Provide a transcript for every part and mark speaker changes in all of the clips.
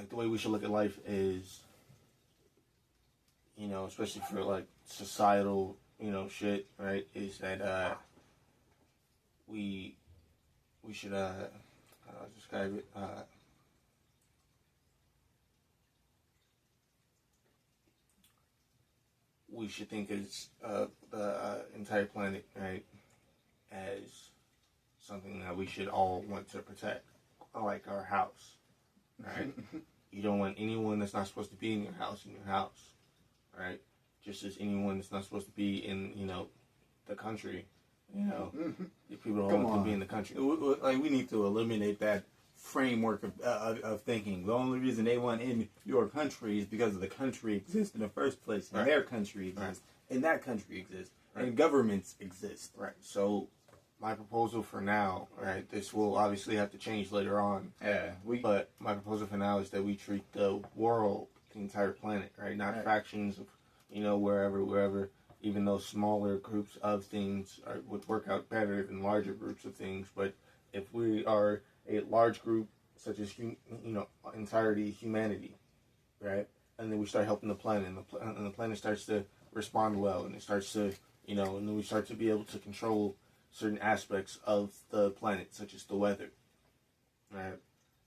Speaker 1: like the way we should look at life is, especially for like societal, shit, right? Is that we should how do I describe it? We should think as the entire planet, right, as something that we should all want to protect, like our house, right? You don't want anyone that's not supposed to be in your house, right? Just as anyone that's not supposed to be in, the country, people don't want to be in the country.
Speaker 2: Like, we need to eliminate that framework of thinking. The only reason they want in your country is because the country exists in the first place, and their country exists, and that country exists, and governments exist.
Speaker 1: Right. So, my proposal for now, right, this will obviously have to change later on.
Speaker 2: Yeah.
Speaker 1: But my proposal for now is that we treat the world, the entire planet, right, not fractions of, wherever. Even though smaller groups of things would work out better than larger groups of things, but if we are a large group, such as entirety humanity, right, and then we start helping the planet, and the planet starts to respond well, and it starts to, and then we start to be able to control certain aspects of the planet, such as the weather, right,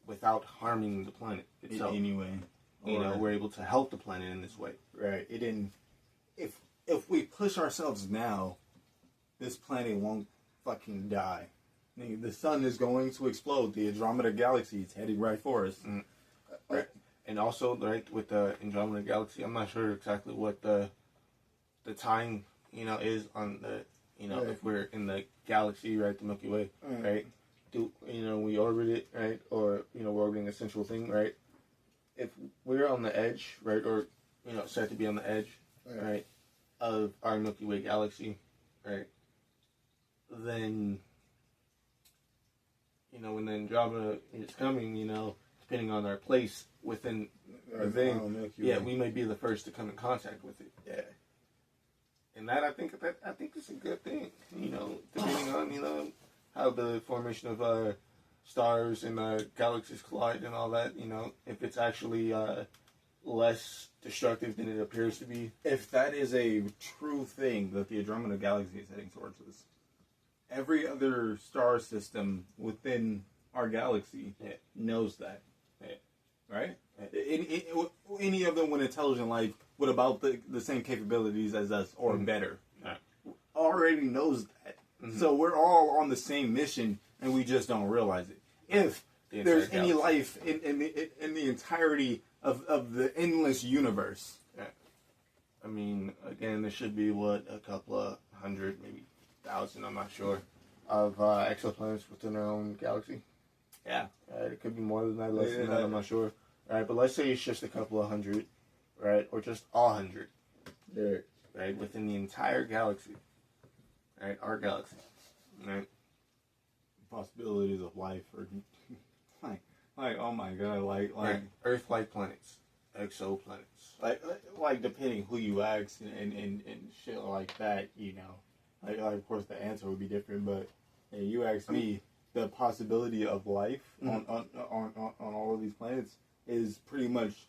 Speaker 1: without harming the planet itself.
Speaker 2: Anyway,
Speaker 1: we're able to help the planet in this way,
Speaker 2: right? If we push ourselves now, this planet won't fucking die. The sun is going to explode. The Andromeda Galaxy is heading right for us.
Speaker 1: Right. And also, right, with the Andromeda Galaxy, I'm not sure exactly what the time, is on the, if we're in the galaxy, right, the Milky Way, right? Do, we orbit it, right? Or, we're orbiting a central thing, right? If we're on the edge, right, or, said to be on the edge, right, of our Milky Way galaxy, right, then, when the Andromeda is coming, depending on our place within the thing, we may be the first to come in contact with it. Yeah. And that I think is a good thing, depending on, how the formation of stars and galaxies collide and all that, if it's actually less destructive than it appears to be.
Speaker 2: If that is a true thing that the Andromeda Galaxy is heading towards us, every other star system within our galaxy knows that. Yeah. Right? Any of them with intelligent life with about the same capabilities as us or better already knows that. Mm-hmm. So we're all on the same mission and we just don't realize it. If there's any life in the entirety of the endless universe.
Speaker 1: Yeah. I mean, again, there should be, a couple of hundred, maybe 1,000, I'm not sure, of exoplanets within our own galaxy.
Speaker 2: Yeah.
Speaker 1: It could be more than that, less than that, I'm not sure. Right, but let's say it's just a couple of hundred, right, or just 100, right, within the entire galaxy, right, our galaxy, right.
Speaker 2: Possibilities of life are like oh my god, like
Speaker 1: Earth-like planets, exoplanets,
Speaker 2: like depending who you ask and shit like that, like of course the answer would be different, but you ask me, the possibility of life on all of these planets is pretty much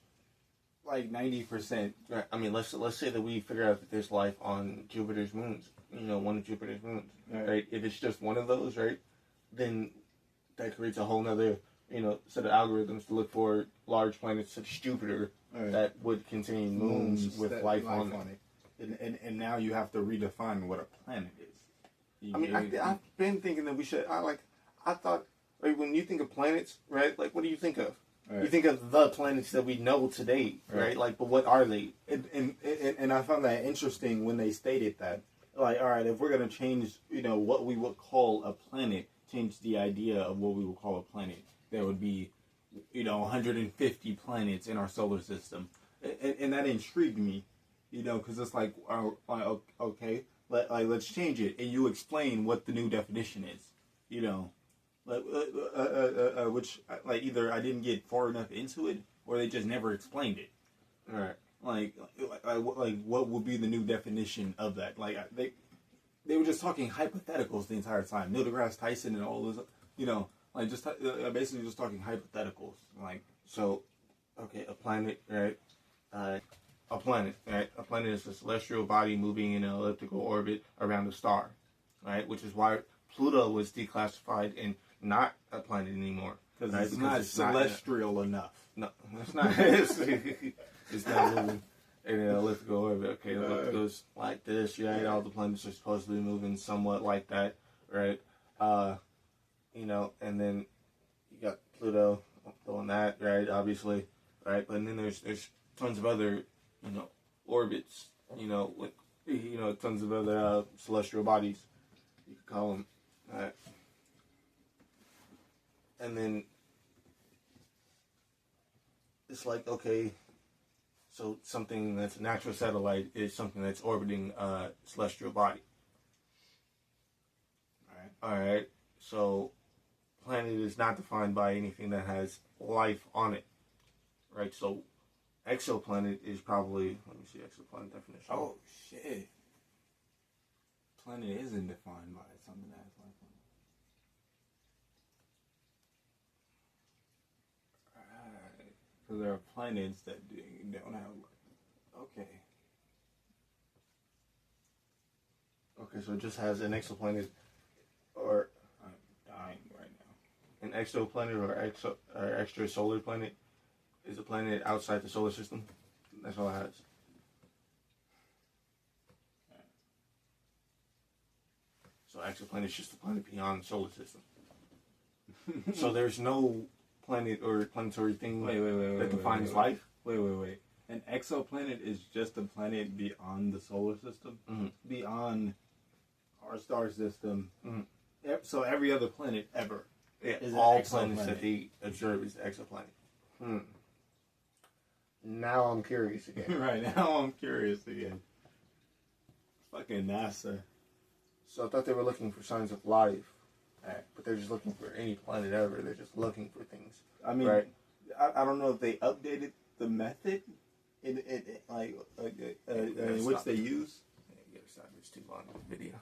Speaker 2: like 90%.
Speaker 1: Right. I mean, let's say that we figure out that there's life on Jupiter's moons, one of Jupiter's moons, right? If it's just one of those, right, then that creates a whole nother, set of algorithms to look for large planets such as Jupiter that would contain moons with life on
Speaker 2: it. And now you have to redefine what a planet is.
Speaker 1: I've been thinking that we should, I thought, like, when you think of planets, right, like, what do you think of? Right. You think of the planets that we know today, right? Like, but what are they?
Speaker 2: And I found that interesting when they stated that. Like, all right, if we're going to change, what we would call a planet, change the idea of what we would call a planet, there would be, 150 planets in our solar system. And that intrigued me, because it's like, okay, let's change it. And you explain what the new definition is, which, like, either I didn't get far enough into it, or they just never explained it.
Speaker 1: All right.
Speaker 2: Like what would be the new definition of that? Like, they were just talking hypotheticals the entire time. Neil deGrasse Tyson and all those, just basically just talking hypotheticals. Like,
Speaker 1: so okay, a planet, right? A planet, right? A planet is a celestial body moving in an elliptical orbit around a star, right? Which is why Pluto was declassified and not a planet anymore.
Speaker 2: Because
Speaker 1: right?
Speaker 2: it's not celestial enough.
Speaker 1: No, it's not. It's not moving in an elliptical orbit. Okay, it goes like this, right? All the planets are supposed to be moving somewhat like that, right? And then you got Pluto doing that, right? Obviously, right? But then there's tons of other, orbits, with, tons of other celestial bodies, you could call them, right? And then it's like, okay, so something that's a natural satellite is something that's orbiting a celestial body. All right. So, planet is not defined by anything that has life on it, right? So, exoplanet is probably, let me see, exoplanet definition.
Speaker 2: Oh, shit. Planet isn't defined by something that has life on it. Right. Because there are planets that don't have life. Okay.
Speaker 1: Okay, so it just has an exoplanet or...
Speaker 2: I'm dying right now.
Speaker 1: An exoplanet or extra solar planet is a planet outside the solar system. That's all it has. So exoplanet is just a planet beyond the solar system. So there's no planet or planetary thing that defines life.
Speaker 2: Wait. An exoplanet is just a planet beyond the solar system, beyond our star system. Mm-hmm. So every other planet ever is
Speaker 1: all
Speaker 2: an
Speaker 1: planets that they observe is the exoplanet. Now I'm curious again.
Speaker 2: Right, now I'm curious again. Fucking NASA.
Speaker 1: So I thought they were looking for signs of life, but they're just looking for any planet ever. They're just looking for things.
Speaker 2: I mean,
Speaker 1: right?
Speaker 2: I don't know if they updated the method in which they use.
Speaker 1: It's too long of a video.